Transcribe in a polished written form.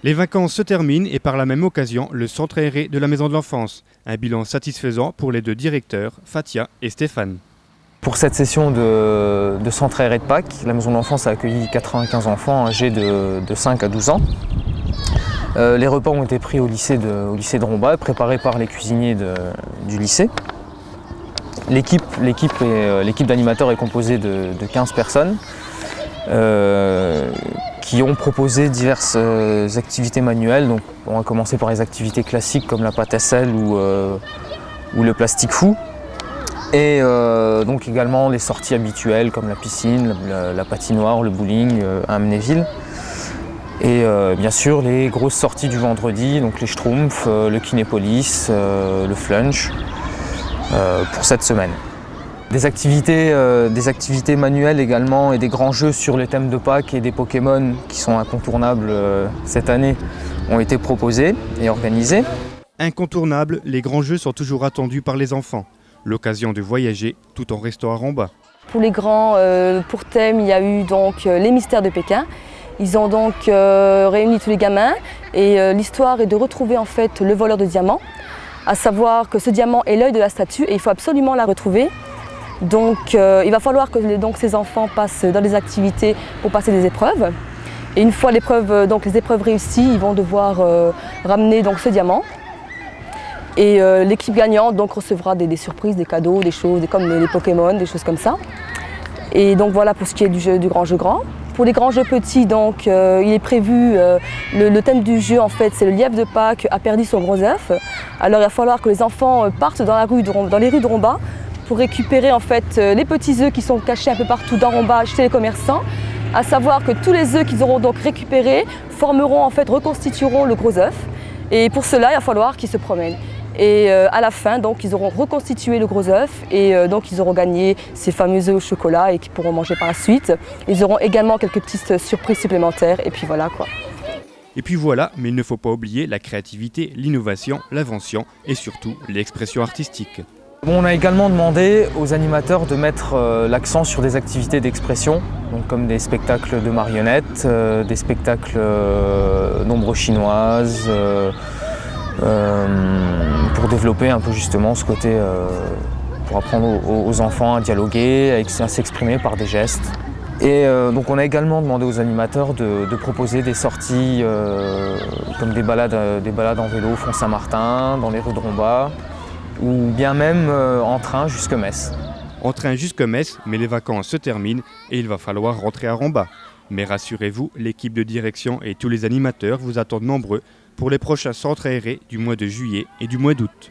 Les vacances se terminent et par la même occasion, le centre aéré de la Maison de l'Enfance. Un bilan satisfaisant pour les deux directeurs, Fatia et Stéphane. Pour cette session de centre aéré de Pâques, la Maison de l'Enfance a accueilli 95 enfants âgés de 5 à 12 ans. Les repas ont été pris au lycée de Romba, préparés par les cuisiniers du lycée. L'équipe d'animateurs est composée de 15 personnes qui ont proposé diverses activités manuelles. Donc, on va commencer par les activités classiques comme la pâte à sel ou le plastique fou. Et donc également les sorties habituelles comme la piscine, la patinoire, le bowling à Amnéville. Et bien sûr les grosses sorties du vendredi, donc les Schtroumpfs, le Kinépolis, le Flunch pour cette semaine. Des activités manuelles également et des grands jeux sur les thèmes de Pâques et des Pokémon qui sont incontournables cette année ont été proposés et organisés. Incontournables, les grands jeux sont toujours attendus par les enfants. L'occasion de voyager tout en restant à Romba. Pour les grands, pour thème, il y a eu donc les mystères de Pékin. Ils ont donc réuni tous les gamins et l'histoire est de retrouver en fait le voleur de diamants. À savoir que ce diamant est l'œil de la statue et il faut absolument la retrouver. Donc il va falloir que ces enfants passent dans des activités pour passer des épreuves. Et une fois les épreuves réussies, ils vont devoir ramener donc ce diamant. Et l'équipe gagnante donc recevra des surprises, des cadeaux, des choses comme les Pokémon, des choses comme ça. Et donc voilà pour ce qui est du grand jeu grand. Pour les grands jeux petits, donc, il est prévu, le thème du jeu en fait, c'est le lièvre de Pâques a perdu son gros œuf. Alors il va falloir que les enfants partent dans les rues de Romba pour récupérer en fait les petits œufs qui sont cachés un peu partout dans Romba chez les commerçants. À savoir que tous les œufs qu'ils auront donc récupérés reconstitueront le gros œuf. Et pour cela, il va falloir qu'ils se promènent. Et à la fin, donc, ils auront reconstitué le gros œuf et donc ils auront gagné ces fameux œufs au chocolat et qu'ils pourront manger par la suite. Ils auront également quelques petites surprises supplémentaires et puis voilà quoi. Et puis voilà, mais il ne faut pas oublier la créativité, l'innovation, l'invention et surtout l'expression artistique. On a également demandé aux animateurs de mettre l'accent sur des activités d'expression, donc comme des spectacles de marionnettes, des spectacles d'ombres chinoises, pour développer un peu justement ce côté, pour apprendre aux enfants à dialoguer, à s'exprimer par des gestes. Et donc on a également demandé aux animateurs de proposer des sorties comme des balades en vélo au Font Saint-Martin, dans les rues de Romba, ou bien même en train jusqu'à Metz. En train jusqu'à Metz, mais les vacances se terminent et il va falloir rentrer à Romba. Mais rassurez-vous, l'équipe de direction et tous les animateurs vous attendent nombreux pour les prochains centres aérés du mois de juillet et du mois d'août.